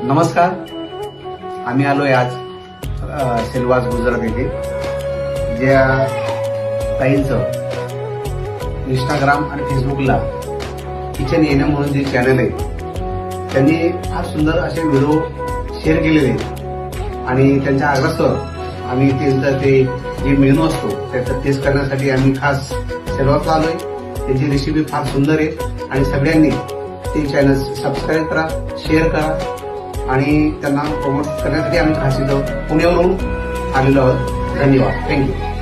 नमस्कार. आम्ही आलोय आज सेलवास गुजरात येथे. ज्या ताईंचं इंस्टाग्राम आणि फेसबुकला किचन येणं म्हणून जे चॅनल आहे त्यांनी फार सुंदर असे व्हिडिओ शेअर केलेले आहेत आणि त्यांच्या आग्रहास्तव आम्ही त्यांचं ते जे मेनू असतो त्याचा टेस्ट करण्यासाठी आम्ही खास सेलवासला आलोय. त्यांची रेसिपी फार सुंदर आहे आणि सगळ्यांनी ते चॅनल सबस्क्राईब करा, शेअर करा आणि त्यांना प्रमोट करण्यासाठी आम्ही खास इथं पुण्यावरून आलेलो आहोत. धन्यवाद. थँक्यू.